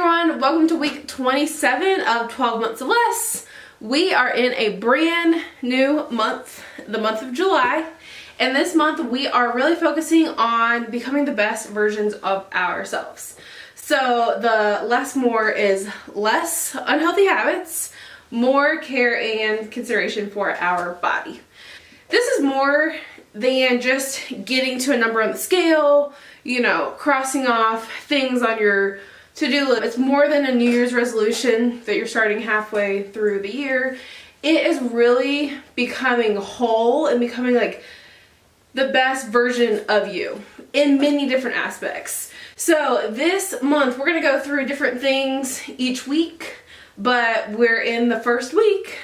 everyone, welcome to week 27 of 12 Months or Less. We are in a brand new month, the month of July, and this month we are really focusing on becoming the best versions of ourselves. So the less more is less unhealthy habits, more care and consideration for our body. This is more than just getting to a number on the scale, crossing off things on your to-do list. It's more than a New Year's resolution that you're starting halfway through the year. It is really becoming whole and becoming like the best version of you in many different aspects. So this month we're gonna go through different things each week, but we're in the first week.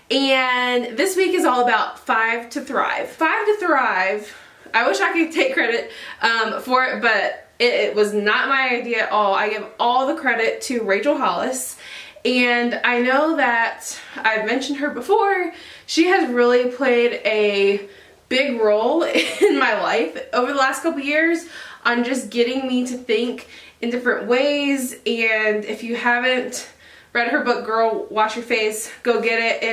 And this week is all about 5 to Thrive. 5 to Thrive, I wish I could take credit for it, but it was not my idea at all. I give all the credit to Rachel Hollis. And I know that I've mentioned her before. She has really played a big role in my life over the last couple years on just getting me to think in different ways. And if you haven't read her book, Girl Wash Your Face, go get it.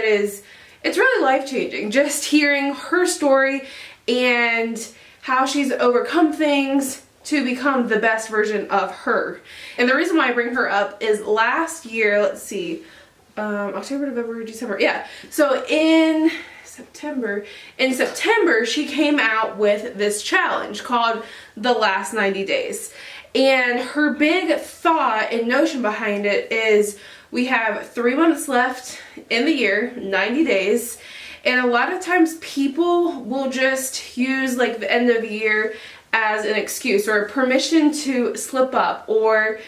It's really life-changing just hearing her story and how she's overcome things to become the best version of her. And the reason why I bring her up is last year, let's see, October, November, December, yeah. So in September, she came out with this challenge called The Last 90 Days. And her big thought and notion behind it is we have 3 months left in the year, 90 days. And a lot of times people will just use like the end of the year as an excuse or permission to slip up or,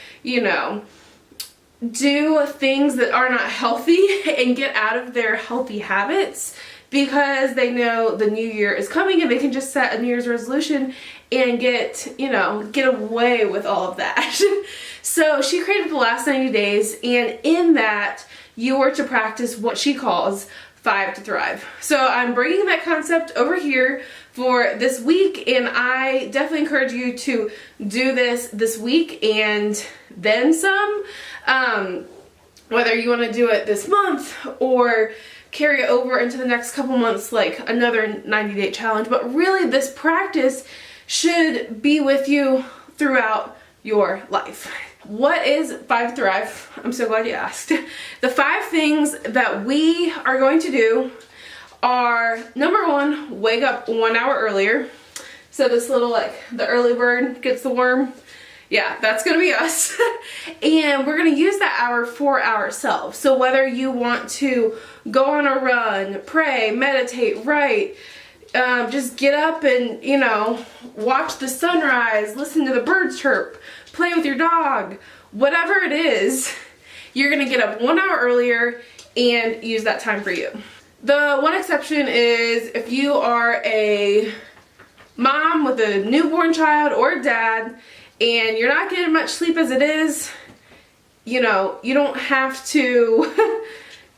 do things that are not healthy and get out of their healthy habits because they know the new year is coming and they can just set a New Year's resolution and get away with all of that. So she created The Last 90 Days, and in that you are to practice what she calls 5 to Thrive. So I'm bringing that concept over here for this week, and I definitely encourage you to do this week and then some. Whether you want to do it this month or carry it over into the next couple months like another 90-day challenge, but really this practice should be with you throughout your life. What is 5 to Thrive? I'm so glad you asked. The 5 things that we are going to do are, number 1, wake up 1 hour earlier. So this little the early bird gets the worm. Yeah, that's gonna be us. And we're gonna use that hour for ourselves. So whether you want to go on a run, pray, meditate, write, just get up and, watch the sunrise, listen to the birds chirp, play with your dog, whatever it is, you're gonna get up 1 hour earlier and use that time for you. The one exception is if you are a mom with a newborn child or a dad and you're not getting much sleep as it is, you don't have to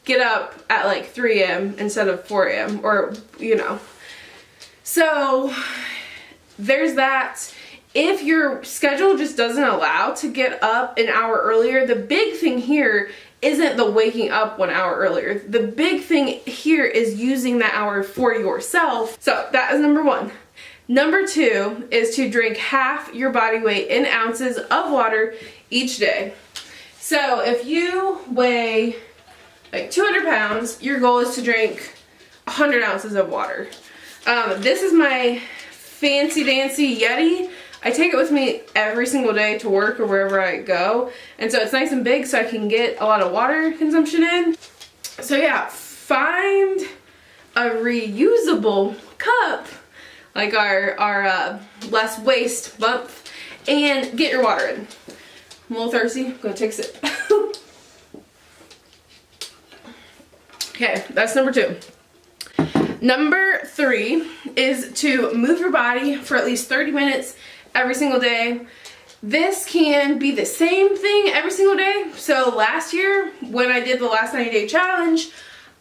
get up at 3 a.m. instead of 4 a.m. or, So there's that. If your schedule just doesn't allow to get up an hour earlier, the big thing here isn't the waking up 1 hour earlier. The big thing here is using that hour for yourself. So that is number 1. Number 2 is to drink half your body weight in ounces of water each day. So if you weigh 200 pounds, your goal is to drink 100 ounces of water. This is my fancy dancy Yeti. I take it with me every single day to work or wherever I go. And so it's nice and big so I can get a lot of water consumption in. So yeah, find a reusable cup, like our less waste month, and get your water in. I'm a little thirsty, I'm gonna take a sip. Okay, that's number 2. Number 3 is to move your body for at least 30 minutes every single day. This can be the same thing every single day. So last year when I did the Last 90 Day Challenge,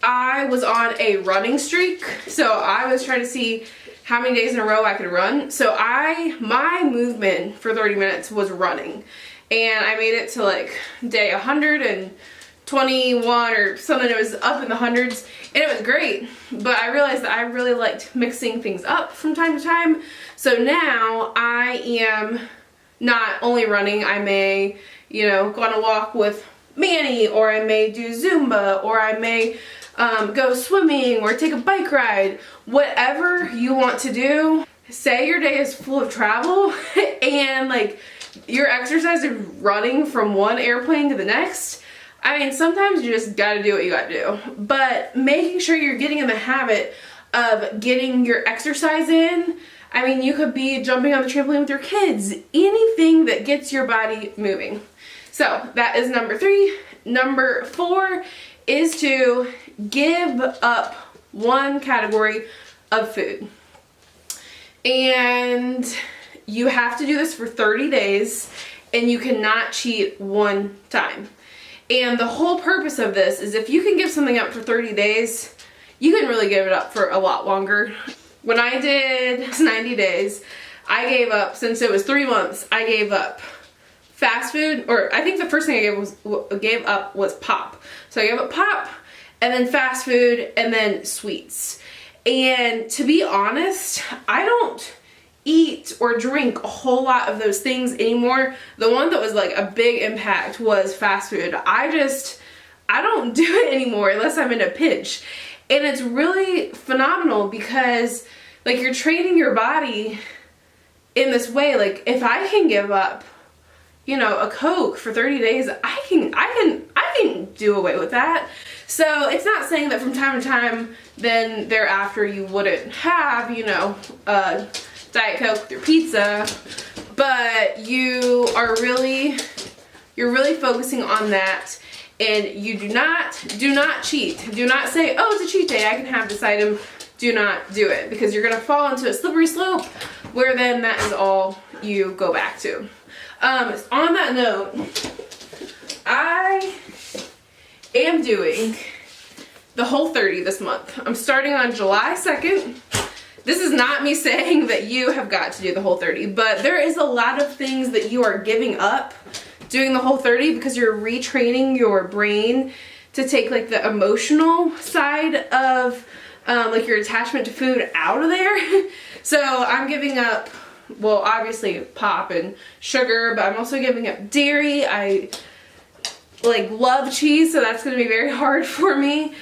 I was on a running streak. So I was trying to see how many days in a row I could run. So my movement for 30 minutes was running. and I made it to like day 121 or something. It was up in the hundreds, and it was great. But I realized that I really liked mixing things up from time to time. So now I am not only running, I may, you know, go on a walk with Manny, or I may do Zumba, or I may go swimming or take a bike ride. Whatever you want to do. Say your day is full of travel and like your exercise is running from one airplane to the next. I mean, sometimes you just gotta do what you gotta do. But making sure you're getting in the habit of getting your exercise in. I mean, you could be jumping on the trampoline with your kids. Anything that gets your body moving. So that is number 3. Number 4 is to give up one category of food. And you have to do this for 30 days, and you cannot cheat one time. And the whole purpose of this is if you can give something up for 30 days, you can really give it up for a lot longer. When I did 90 days, I gave up, since it was 3 months, I gave up fast food, or I think the first thing I gave up was pop. So I gave up pop, and then fast food, and then sweets. And to be honest, I don't eat or drink a whole lot of those things anymore. The one that was like a big impact was fast food. I don't do it anymore unless I'm in a pinch. And it's really phenomenal because like you're training your body in this way. Like if I can give up, you know, a Coke for 30 days, I can do away with that. So it's not saying that from time to time then thereafter you wouldn't have, you know, Diet Coke with your pizza, but you're really focusing on that, and you do not cheat. Do not say, oh, it's a cheat day, I can have this item. Do not do it, because you're gonna fall into a slippery slope where then that is all you go back to. On that note, I am doing the Whole30 this month. I'm starting on July 2nd. This is not me saying that you have got to do the Whole30, but there is a lot of things that you are giving up doing the Whole30 because you're retraining your brain to take like the emotional side of like your attachment to food out of there. So I'm giving up, well, obviously pop and sugar, but I'm also giving up dairy. I like love cheese, so that's going to be very hard for me.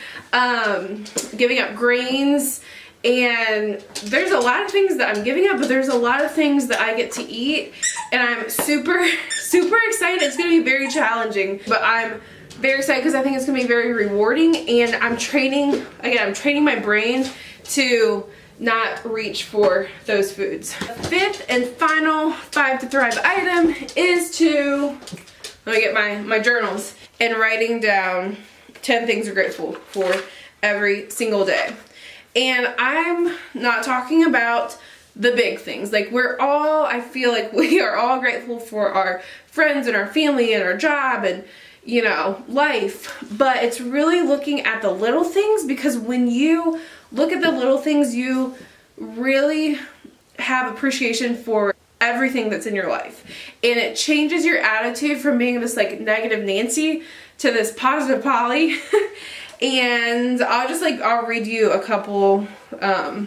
Giving up grains, and there's a lot of things that I'm giving up, but there's a lot of things that I get to eat, and I'm super excited. It's going to be very challenging, but I'm very excited because I think it's going to be very rewarding, and I'm training my brain to not reach for those foods. The 5th and final 5 to Thrive item is to, let me get my journals, and writing down 10 things you're grateful for every single day. And I'm not talking about the big things. Like I feel like we are all grateful for our friends and our family and our job and, you know, life. But it's really looking at the little things, because when you look at the little things, you really have appreciation for everything that's in your life. And it changes your attitude from being this like negative Nancy to this positive Polly. And I'll read you a couple, that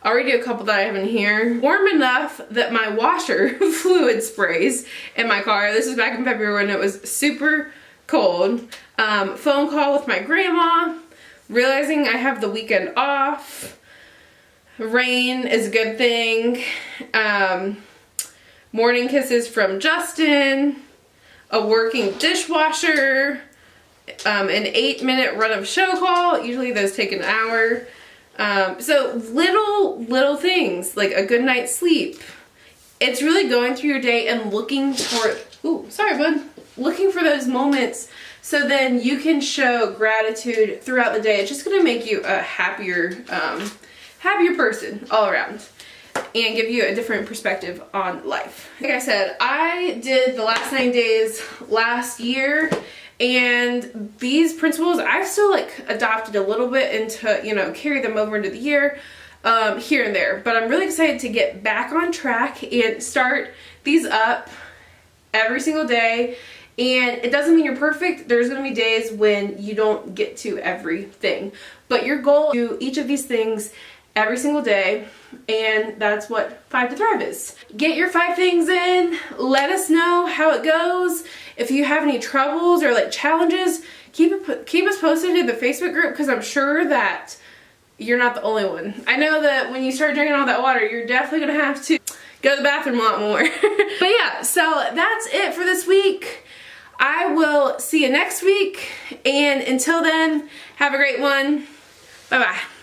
I have in here. Warm enough that my washer fluid sprays in my car. This is back in February when it was super cold. Phone call with my grandma. Realizing I have the weekend off. Rain is a good thing. Morning kisses from Justin. A working dishwasher. An 8-minute run of show call. Usually those take an hour. So little things, like a good night's sleep. It's really going through your day and looking for, looking for those moments, so then you can show gratitude throughout the day. It's just gonna make you a happier person all around, and give you a different perspective on life. Like I said, I did the last 9 days last year, and these principles I've still like adopted a little bit into, you know, carry them over into the year, here and there. But I'm really excited to get back on track and start these up every single day. And it doesn't mean you're perfect. There's going to be days when you don't get to everything. But your goal is to do each of these things every single day. And that's what 5 to Thrive is. Get your 5 things in. Let us know how it goes. If you have any troubles or like challenges, keep us posted in the Facebook group, because I'm sure that you're not the only one. I know that when you start drinking all that water, you're definitely going to have to go to the bathroom a lot more. But yeah, so that's it for this week. I will see you next week, and until then, have a great one. Bye-bye.